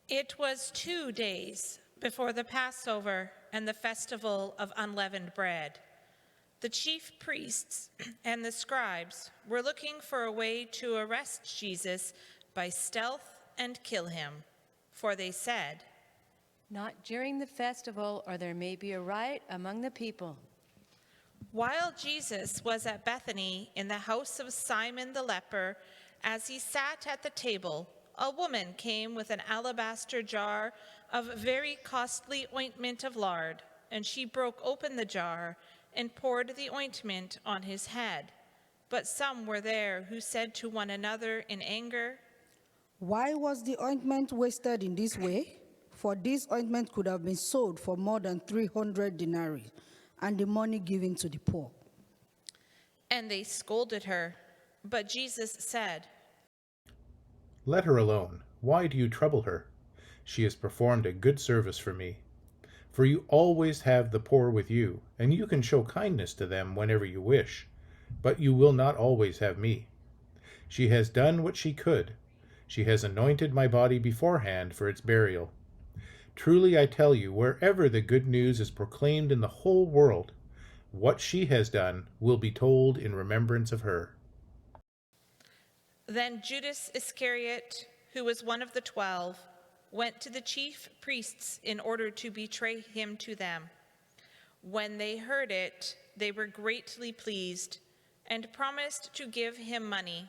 It was 2 days before the Passover and the festival of unleavened bread. The chief priests and the scribes were looking for a way to arrest Jesus by stealth and kill him, for they said, Not during the festival, or there may be a riot among the people. While Jesus was at Bethany in the house of Simon the leper, as he sat at the table, a woman came with an alabaster jar of very costly ointment of lard, and she broke open the jar and poured the ointment on his head. But some were there who said to one another in anger, Why was the ointment wasted in this way? For this ointment could have been sold for more than 300 denarii, and the money given to the poor. And they scolded her. But Jesus said, Let her alone. Why do you trouble her? She has performed a good service for me. For you always have the poor with you, and you can show kindness to them whenever you wish, but you will not always have me. She has done what she could. She has anointed my body beforehand for its burial. Truly I tell you, wherever the good news is proclaimed in the whole world, what she has done will be told in remembrance of her. Then Judas Iscariot, who was one of the 12, went to the chief priests in order to betray him to them. When they heard it, they were greatly pleased and promised to give him money.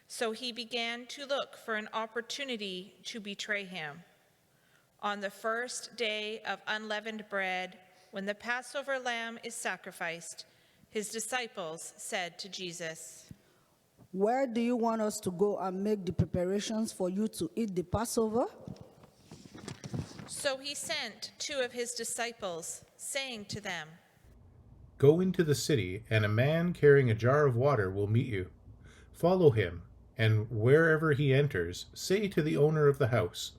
So he began to look for an opportunity to betray him. On the first day of unleavened bread, when the Passover lamb is sacrificed, his disciples said to Jesus, Where do you want us to go and make the preparations for you to eat the Passover? So he sent 2 of his disciples, saying to them, Go into the city, and a man carrying a jar of water will meet you. Follow him, and wherever he enters, say to the owner of the house,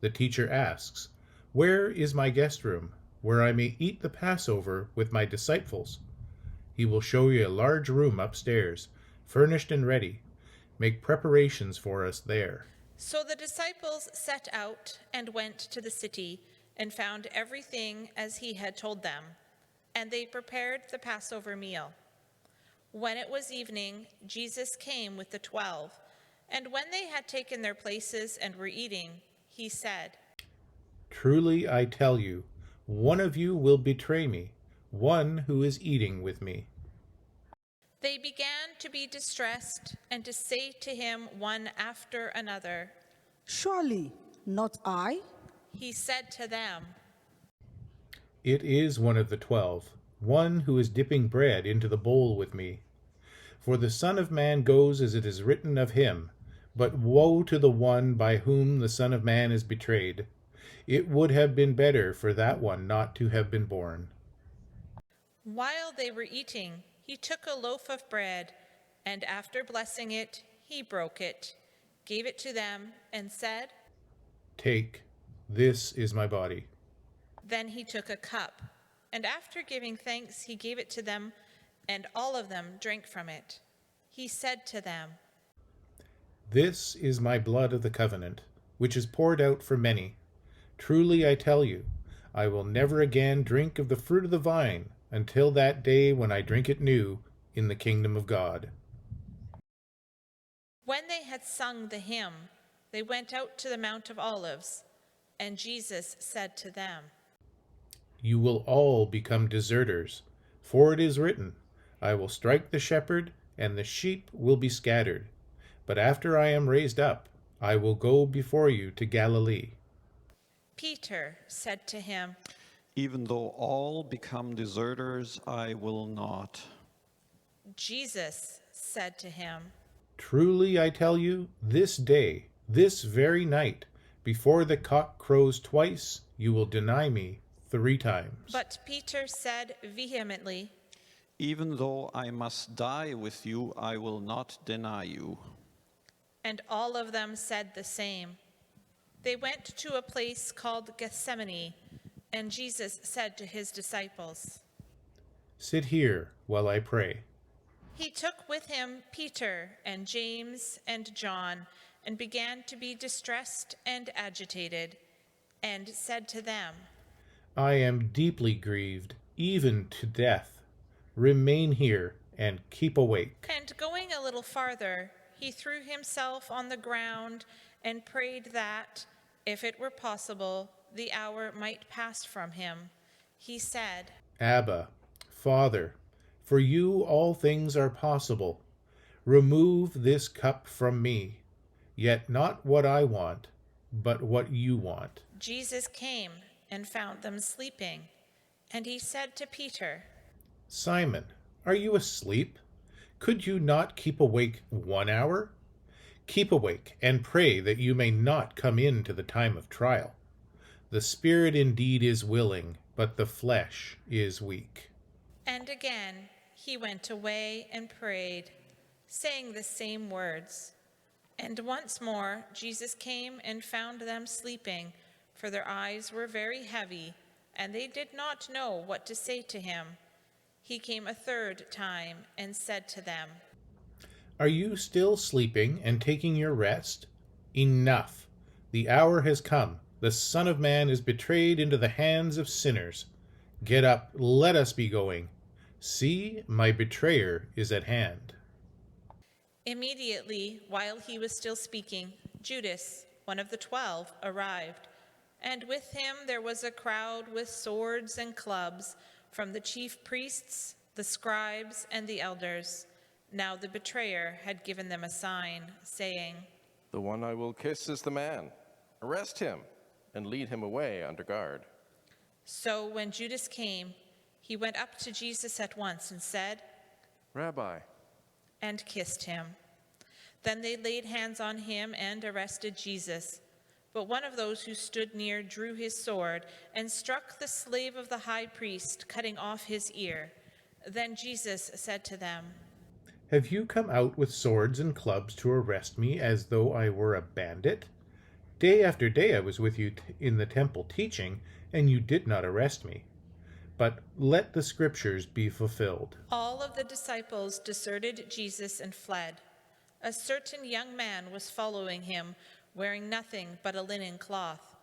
The teacher asks, Where is my guest room, where I may eat the Passover with my disciples? He will show you a large room upstairs, furnished and ready. Make preparations for us there. So the disciples set out and went to the city and found everything as he had told them, and they prepared the Passover meal. When it was evening, Jesus came with the 12, and when they had taken their places and were eating, he said, Truly I tell you, one of you will betray me, one who is eating with me. They began to be distressed and to say to him one after another. Surely not I. He said to them, It is one of the 12, one who is dipping bread into the bowl with me. For the Son of Man goes as it is written of him, but woe to the one by whom the Son of Man is betrayed. It would have been better for that one not to have been born. While they were eating, he took a loaf of bread, and after blessing it, he broke it, gave it to them, and said, Take, this is my body. Then he took a cup, and after giving thanks, he gave it to them, and all of them drank from it. He said to them, This is my blood of the covenant, which is poured out for many. Truly I tell you, I will never again drink of the fruit of the vine until that day when I drink it new in the kingdom of God. When they had sung the hymn, they went out to the Mount of Olives, and Jesus said to them, You will all become deserters, for it is written, I will strike the shepherd, and the sheep will be scattered. But after I am raised up, I will go before you to Galilee. Peter said to him, Even though all become deserters, I will not. Jesus said to him, Truly I tell you, this day, this very night, before the cock crows twice, you will deny me 3 times. But Peter said vehemently, Even though I must die with you, I will not deny you. and all of them said the same. They went to a place called Gethsemane, and Jesus said to his disciples, Sit here while I pray. He took with him Peter and James and John and began to be distressed and agitated, and said to them, I am deeply grieved, even to death. Remain here and keep awake. And going a little farther, he threw himself on the ground and prayed that, if it were possible, the hour might pass from him. He said, Abba, Father, for you all things are possible. Remove this cup from me, yet not what I want, but what you want. Jesus came and found them sleeping, and he said to Peter, Simon, are you asleep? Could you not keep awake 1 hour? Keep awake and pray that you may not come into the time of trial. The spirit indeed is willing, but the flesh is weak. and again he went away and prayed, saying the same words. And once more Jesus came and found them sleeping, for their eyes were very heavy, and they did not know what to say to him. He came a third time and said to them, Are you still sleeping and taking your rest? Enough! The hour has come. The Son of Man is betrayed into the hands of sinners. Get up, let us be going. See, my betrayer is at hand. Immediately, while he was still speaking, Judas, one of the 12, arrived, and with him there was a crowd with swords and clubs from the chief priests, the scribes, and the elders. Now the betrayer had given them a sign, saying, The one I will kiss is the man. Arrest him and lead him away under guard. So when Judas came, he went up to Jesus at once and said, Rabbi, and kissed him. Then they laid hands on him and arrested Jesus. But one of those who stood near drew his sword and struck the slave of the high priest, cutting off his ear. Then Jesus said to them, Have you come out with swords and clubs to arrest me as though I were a bandit? Day after day I was with you in the temple teaching, and you did not arrest me. But let the scriptures be fulfilled. All of the disciples deserted Jesus and fled. A certain young man was following him, wearing nothing but a linen cloth.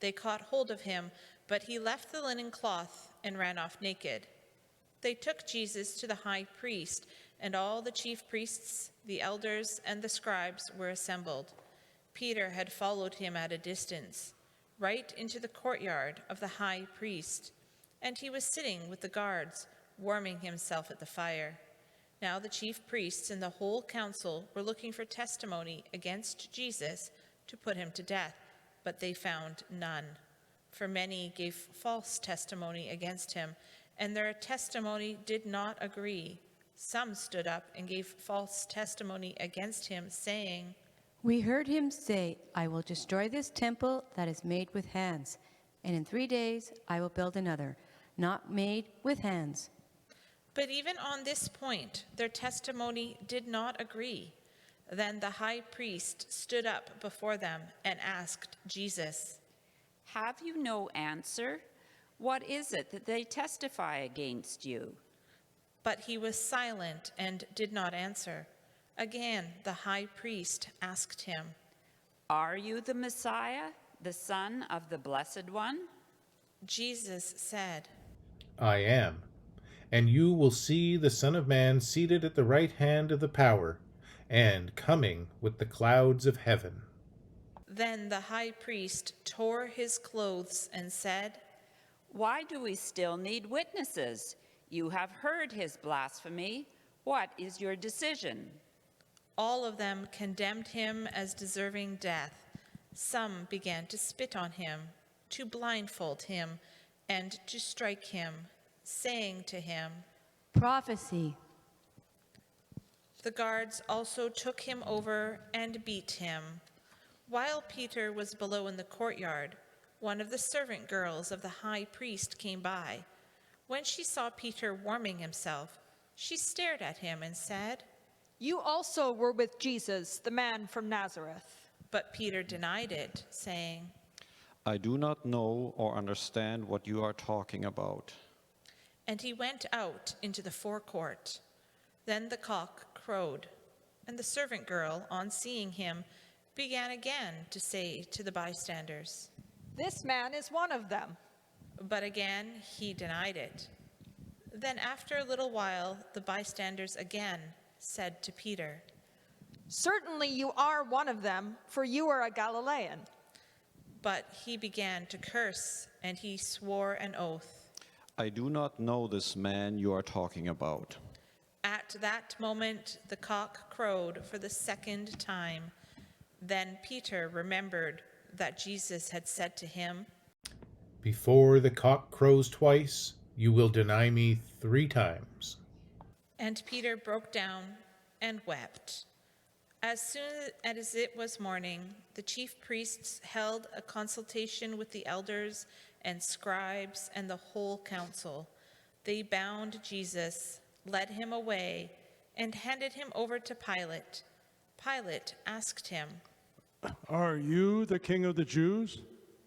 They caught hold of him, but he left the linen cloth and ran off naked. They took Jesus to the high priest, and all the chief priests, the elders, and the scribes were assembled. Peter had followed him at a distance, right into the courtyard of the high priest, and he was sitting with the guards, warming himself at the fire. Now the chief priests and the whole council were looking for testimony against Jesus to put him to death, but they found none. For many gave false testimony against him, and their testimony did not agree. Some stood up and gave false testimony against him, saying, We heard him say, I will destroy this temple that is made with hands, and in 3 days I will build another, not made with hands. But even on this point, their testimony did not agree. Then the high priest stood up before them and asked Jesus, Have you no answer? What is it that they testify against you? But he was silent and did not answer. Again, the high priest asked him, Are you the Messiah, the Son of the Blessed One? Jesus said, I am. And you will see the Son of Man seated at the right hand of the power, and coming with the clouds of heaven. Then the high priest tore his clothes and said, Why do we still need witnesses? You have heard his blasphemy. What is your decision? All of them condemned him as deserving death. Some began to spit on him, to blindfold him, and to strike him, saying to him, Prophecy. The guards also took him over and beat him. While Peter was below in the courtyard, one of the servant girls of the high priest came by. When she saw Peter warming himself, she stared at him and said, You also were with Jesus, the man from Nazareth. But Peter denied it, saying, I do not know or understand what you are talking about. And he went out into the forecourt. Then the cock crowed, and the servant girl, on seeing him, began again to say to the bystanders, This man is one of them. but again he denied it. Then after a little while, the bystanders again said to Peter, Certainly you are one of them, for you are a Galilean. but he began to curse, and he swore an oath. I do not know this man you are talking about. At that moment, the cock crowed for the second time. Then Peter remembered that Jesus had said to him, Before the cock crows twice, you will deny me 3 times. and Peter broke down and wept. As soon as it was morning, the chief priests held a consultation with the elders and scribes and the whole council. They bound Jesus, led him away, and handed him over to Pilate. Pilate asked him. Are you the king of the Jews?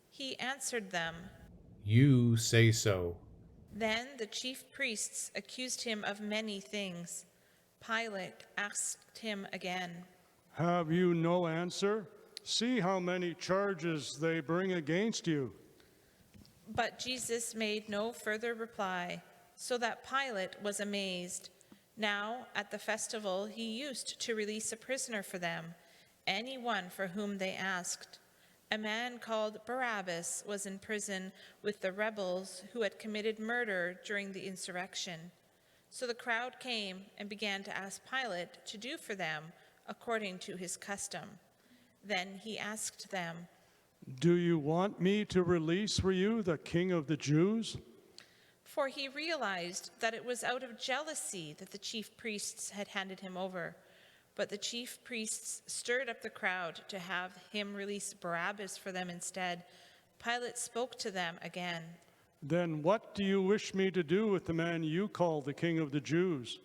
He answered them. You say so. Then the chief priests accused him of many things. Pilate asked him again. Have you no answer? See how many charges they bring against you. But Jesus made no further reply, so that Pilate was amazed. Now, at the festival, he used to release a prisoner for them, anyone for whom they asked. A man called Barabbas was in prison with the rebels who had committed murder during the insurrection. So the crowd came and began to ask Pilate to do for them according to his custom. Then he asked them, Do you want me to release for you the king of the Jews? for he realized that it was out of jealousy that the chief priests had handed him over. But the chief priests stirred up the crowd to have him release Barabbas for them instead. Pilate spoke to them again. Then what do you wish me to do with the man you call the king of the Jews?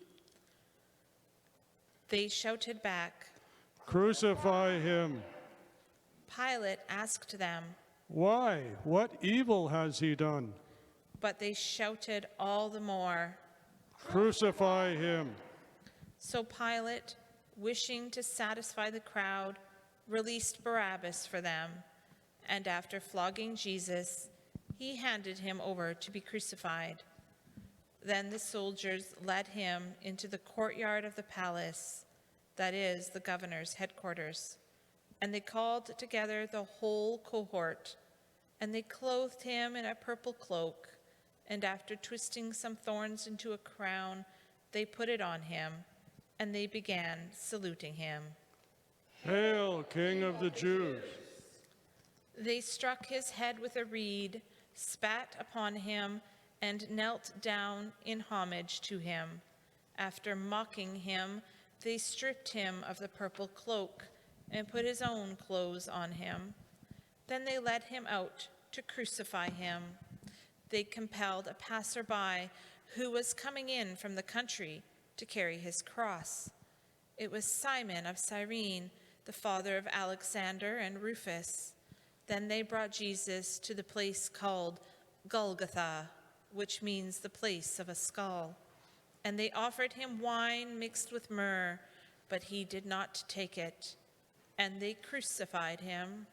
They shouted back. Crucify him. Pilate asked them, Why? What evil has he done? but they shouted all the more. Crucify him. So Pilate, wishing to satisfy the crowd, released Barabbas for them, and after flogging Jesus, he handed him over to be crucified. Then the soldiers led him into the courtyard of the palace, that is, the governor's headquarters, and they called together the whole cohort, and they clothed him in a purple cloak, and after twisting some thorns into a crown, they put it on him, and they began saluting him. Hail, King of the Jews. They struck his head with a reed, spat upon him, and knelt down in homage to him. After mocking him, they stripped him of the purple cloak and put his own clothes on him. Then they led him out to crucify him. They compelled a passerby who was coming in from the country to carry his cross. It was Simon of Cyrene, the father of Alexander and Rufus. Then they brought Jesus to the place called Golgotha, which means the place of a skull. And they offered him wine mixed with myrrh, but he did not take it. And they crucified him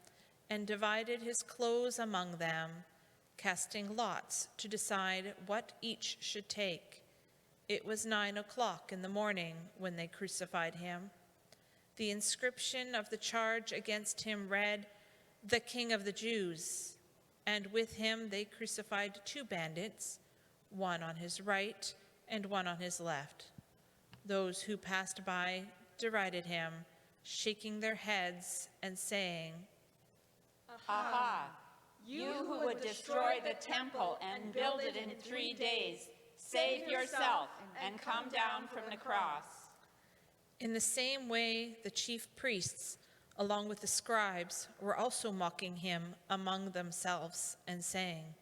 and divided his clothes among them, casting lots to decide what each should take. It was 9 o'clock in the morning when they crucified him. The inscription of the charge against him read, "The King of the Jews." And with him they crucified 2 bandits, one on his right and one on his left. Those who passed by derided him, shaking their heads and saying, Aha! You who would destroy the temple and build it in 3 days, save yourself and come down from the cross. In the same way, the chief priests, along with the scribes, were also mocking him among themselves and saying,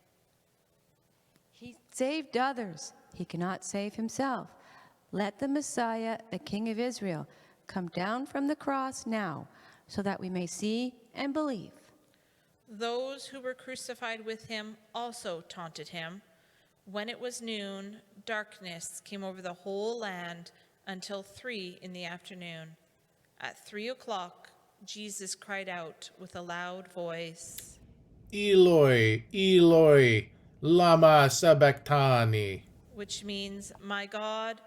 He saved others. He cannot save himself. Let the Messiah, the King of Israel, come down from the cross now, so that we may see and believe. Those who were crucified with him also taunted him. When it was noon, darkness came over the whole land until 3 in the afternoon. At 3 o'clock, Jesus cried out with a loud voice, Eloi, Eloi, lama sabachthani, which means, my God,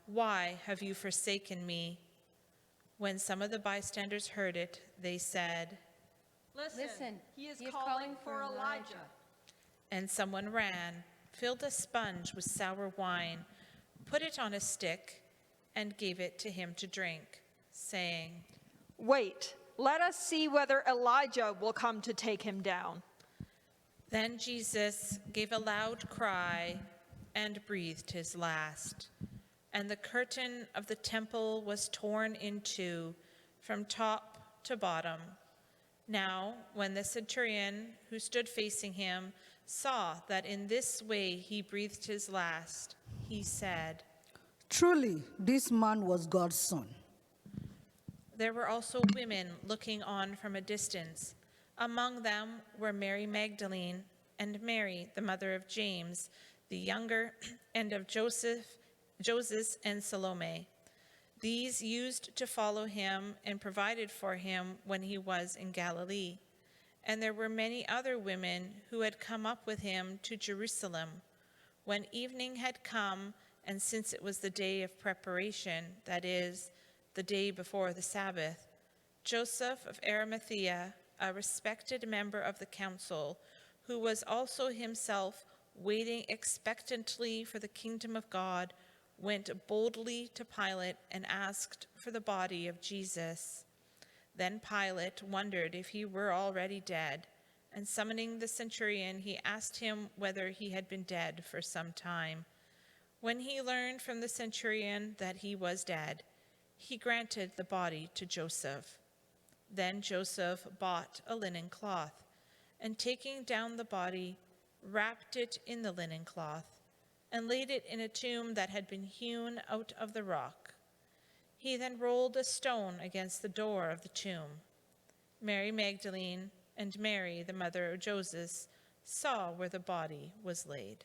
why have you forsaken me?" When some of the bystanders heard it, they said, Listen, he is calling for Elijah. and someone ran, filled a sponge with sour wine, put it on a stick, and gave it to him to drink, saying, Wait, let us see whether Elijah will come to take him down. Then Jesus gave a loud cry and breathed his last. And the curtain of the temple was torn in two from top to bottom. Now, when the centurion who stood facing him saw that in this way he breathed his last, he said, Truly, this man was God's son. There were also women looking on from a distance. Among them were Mary Magdalene and Mary, the mother of James, the younger, and of Joseph and Salome. These used to follow him and provided for him when he was in Galilee. And there were many other women who had come up with him to Jerusalem. When evening had come, and since it was the day of preparation, that is, the day before the Sabbath, Joseph of Arimathea, a respected member of the council, who was also himself waiting expectantly for the kingdom of God, went boldly to Pilate and asked for the body of Jesus. Then Pilate wondered if he were already dead, and summoning the centurion, he asked him whether he had been dead for some time. When he learned from the centurion that he was dead, he granted the body to Joseph. Then Joseph bought a linen cloth, and taking down the body, wrapped it in the linen cloth, and laid it in a tomb that had been hewn out of the rock. He then rolled a stone against the door of the tomb. Mary Magdalene and Mary, the mother of Joseph, saw where the body was laid.